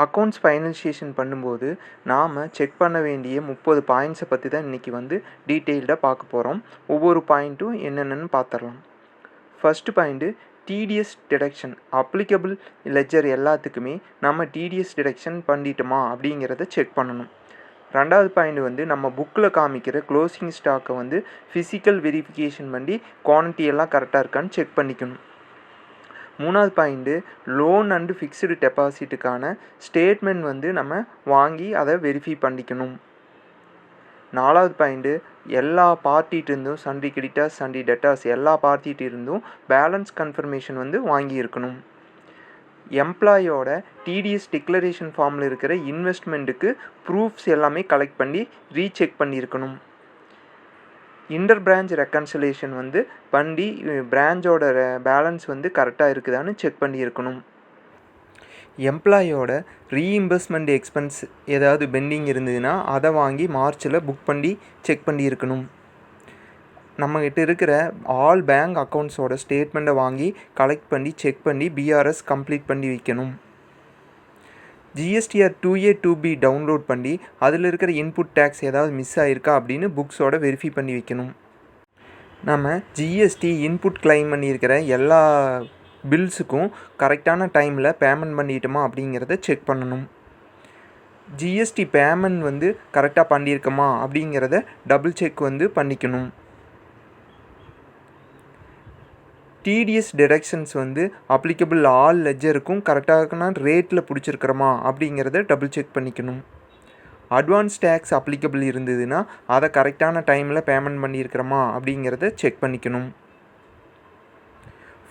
Accounts finalisation பண்ணும்போது நாம் check பண்ண வேண்டிய 30 பாயிண்ட்ஸை பற்றி தான் இன்றைக்கி டீட்டெயில்டாக பார்க்க போகிறோம். ஒவ்வொரு பாயிண்ட்டும் என்னென்னு பார்த்துடலாம். First point TDS deduction. Applicable ledger எல்லாத்துக்குமே நம்ம டிடிஎஸ் டிடக்ஷன் பண்ணிட்டோமா அப்படிங்கிறத செக் பண்ணணும். ரெண்டாவது பாயிண்ட் நம்ம புக்கில் காமிக்கிற க்ளோசிங் ஸ்டாக்கை ஃபிசிக்கல் வெரிஃபிகேஷன் பண்ணி குவான்டிட்டி எல்லாம் கரெக்டாக இருக்கான்னு செக் பண்ணிக்கணும். மூணாவது பாயிண்ட்டு லோன் அண்டு ஃபிக்ஸ்டு டெபாசிட்டுக்கான ஸ்டேட்மெண்ட் நம்ம வாங்கி அதை வெரிஃபை பண்ணிக்கணும். நாலாவது பாயிண்ட்டு எல்லா பார்ட்டிகிட்டிருந்தும் சண்டி கிரெடிட்டார்ஸ் சண்டி டெட்டார்ஸ் எல்லா பார்ட்டிகிட்டிருந்தும் பேலன்ஸ் கன்ஃபர்மேஷன் வாங்கியிருக்கணும். எம்ப்ளாயோட டிடிஎஸ் டிக்ளரேஷன் ஃபார்மில் இருக்கிற இன்வெஸ்ட்மெண்ட்டுக்கு ப்ரூஃப்ஸ் எல்லாமே கலெக்ட் பண்ணி ரீசெக் பண்ணியிருக்கணும். இன்டர் பிரான்ச் ரெக்கன்சிலேஷன் பண்ணி பிரான்ச்சோட பேலன்ஸ் கரெக்டாக இருக்குதான்னு செக் பண்ணியிருக்கணும். எம்ப்ளாயோட ரீஇம்பர்ஸ்மெண்ட் எக்ஸ்பென்ஸ் ஏதாவது பெண்டிங் இருந்ததுன்னா அதை வாங்கி மார்ச்சில் புக் பண்ணி செக் பண்ணியிருக்கணும். நம்மக்கிட்ட இருக்கிற ஆல் பேங்க் அக்கௌண்ட்ஸோட ஸ்டேட்மெண்ட்டை வாங்கி கலெக்ட் பண்ணி செக் பண்ணி பிஆர்எஸ் கம்ப்ளீட் பண்ணி வைக்கணும். ஜிஎஸ்டிஆர் 2A 2B டவுன்லோட் பண்ணி அதில் இருக்கிற இன்புட் டேக்ஸ் ஏதாவது மிஸ் ஆகிருக்கா அப்படின்னு புக்ஸோட வெரிஃபை பண்ணி வைக்கணும். நம்ம ஜிஎஸ்டி இன்புட் கிளைம் பண்ணியிருக்கிற எல்லா பில்ஸுக்கும் கரெக்டான டைமில் பேமெண்ட் பண்ணிட்டோமா அப்படிங்கிறத செக் பண்ணணும். ஜிஎஸ்டி பேமெண்ட் கரெக்டாக பண்ணியிருக்கோமா அப்படிங்கிறத டபுள் செக் பண்ணிக்கணும். டிடிஎஸ் டிடக்ஷன்ஸ் அப்ளிகபிள் ஆல் லெட்ஜருக்கும் கரெக்டான ரேட்டில் பிடிச்சிருக்கிறோமா அப்படிங்கிறத டபுள் செக் பண்ணிக்கணும். அட்வான்ஸ் டேக்ஸ் அப்ளிகபிள் இருந்ததுன்னா அதை கரெக்டான டைமில் பேமெண்ட் பண்ணியிருக்கிறோமா அப்படிங்கிறத செக் பண்ணிக்கணும்.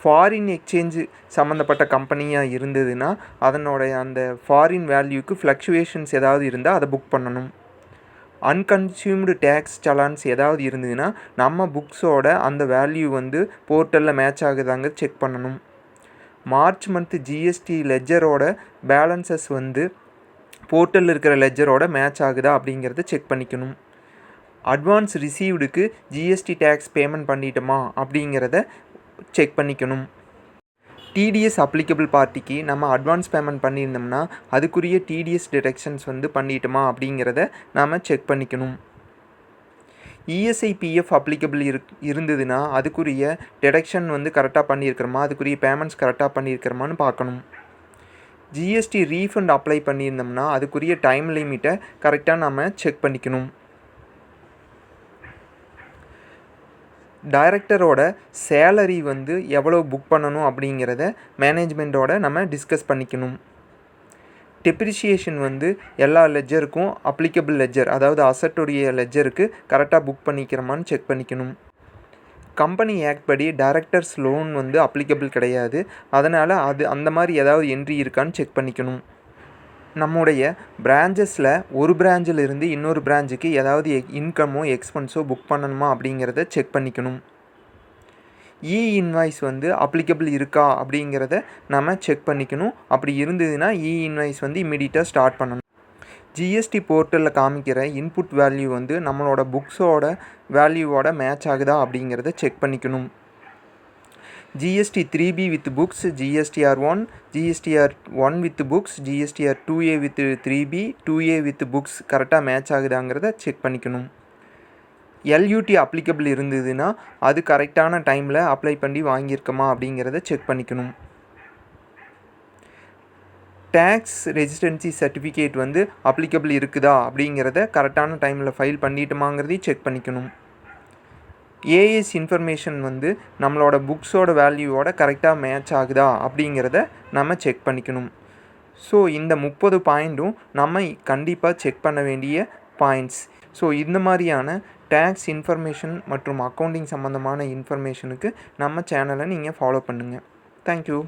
ஃபாரின் எக்ஸ்சேஞ்சு சம்மந்தப்பட்ட கம்பெனியாக இருந்ததுன்னா அதனோட அந்த ஃபாரின் வேல்யூக்கு ஃப்ளக்சுவேஷன்ஸ் ஏதாவது இருந்தால் அதை புக் பண்ணணும். அன்கன்சியூம்டு டேக்ஸ் சலான்ஸ் ஏதாவது இருந்ததுன்னா நம்ம புக்ஸோட அந்த வேல்யூ போர்ட்டலில் மேட்ச் ஆகுதாங்க செக் பண்ணணும். மார்ச் மந்த் ஜிஎஸ்டி லெட்ஜரோட பேலன்சஸ் போர்ட்டலில் இருக்கிற லெட்ஜரோட மேட்ச் ஆகுதா அப்படிங்கிறத செக் பண்ணிக்கணும். அட்வான்ஸ் ரிசீவ்டுக்கு ஜிஎஸ்டி டேக்ஸ் பேமெண்ட் பண்ணிட்டோமா அப்படிங்கிறத செக் பண்ணிக்கணும். டிடிஎஸ் அப்ளிகபிள் பார்ட்டிக்கு நம்ம அட்வான்ஸ் பேமெண்ட் பண்ணியிருந்தோம்னா அதுக்குரிய டிடிஎஸ் டிடக்ஷன்ஸ் பண்ணிட்டோமா அப்படிங்கிறத நாம் செக் பண்ணிக்கணும். இஎஸ்ஐ பிஎஃப் அப்ளிகபிள் இருந்ததுன்னா அதுக்குரிய டிடக்ஷன் கரெக்டாக பண்ணியிருக்கிறோமா, அதுக்குரிய பேமெண்ட்ஸ் கரெக்டாக பண்ணியிருக்கிறோமான்னு பார்க்கணும். ஜிஎஸ்டி ரீஃபண்ட் அப்ளை பண்ணியிருந்தோம்னா அதுக்குரிய டைம் லிமிட்டை கரெக்டாக நம்ம செக் பண்ணிக்கணும். டைரக்டரோட சேலரி எவ்வளோ புக் பண்ணணும் அப்படிங்கிறத மேனேஜ்மெண்ட்டோட நம்ம டிஸ்கஸ் பண்ணிக்கணும். டெப்ரிஷியேஷன் எல்லா லெட்ஜருக்கும் அப்ளிகபிள் லெட்ஜர் அதாவது அசட்டுடைய லெட்ஜருக்கு கரெக்டாக புக் பண்ணிக்கிறோமான்னு செக் பண்ணிக்கணும். கம்பெனி ஆக்ட் படி டைரக்டர்ஸ் லோன் அப்ளிகபிள் கிடையாது. அதனால் அந்த மாதிரி ஏதாவது என்ட்ரி இருக்கான்னு செக் பண்ணிக்கணும். நம்முடைய பிரான்ச்சஸில் ஒரு பிரான்ச்சில் இருந்து இன்னொரு பிரான்ச்சுக்கு ஏதாவது இன்கமோ எக்ஸ்பென்ஸோ புக் பண்ணணுமா அப்படிங்கிறத செக் பண்ணிக்கணும். இன்வாய்ஸ் அப்ளிகபிள் இருக்கா அப்படிங்கிறத நம்ம செக் பண்ணிக்கணும். அப்படி இருந்ததுன்னா இன்வாய்ஸ் இமீடியட்டாக ஸ்டார்ட் பண்ணணும். ஜிஎஸ்டி போர்ட்டலில் காமிக்கிற இன்புட் வேல்யூ நம்மளோட புக்ஸோட வேல்யூவோட மேட்ச் ஆகுதா அப்படிங்கிறத செக் பண்ணிக்கணும். GST 3B with books, GSTR 1, GSTR 1 with books, GSTR 2A with 3B, 2A with books கரெக்டாக மேட்ச் ஆகுதாங்கிறத செக் பண்ணிக்கணும். LUT அப்ளிகபிள் இருந்ததுன்னா அது கரெக்டான டைமில் அப்ளை பண்ணி வாங்கியிருக்கோமா அப்படிங்கிறத செக் பண்ணிக்கணும். டேக்ஸ் ரெசிடென்சி சர்டிஃபிகேட் அப்ளிகபிள் இருக்குதா அப்படிங்கிறத கரெக்டான டைமில் ஃபைல் பண்ணிட்டோமாங்கிறதையும் செக் பண்ணிக்கணும். ஏஎஸ் இன்ஃபர்மேஷன் நம்மளோட புக்ஸோட வேல்யூவோட கரெக்டாக மேட்ச் ஆகுதா அப்படிங்கிறத நம்ம செக் பண்ணிக்கணும். ஸோ இந்த 30 பாயிண்ட்டும் நம்ம கண்டிப்பாக செக் பண்ண வேண்டிய பாயிண்ட்ஸ். ஸோ இந்த மாதிரியான டேக்ஸ் இன்ஃபர்மேஷன் மற்றும் அக்கௌண்டிங் சம்மந்தமான இன்ஃபர்மேஷனுக்கு நம்ம சேனலை நீங்கள் ஃபாலோ பண்ணுங்கள். தேங்க்யூ.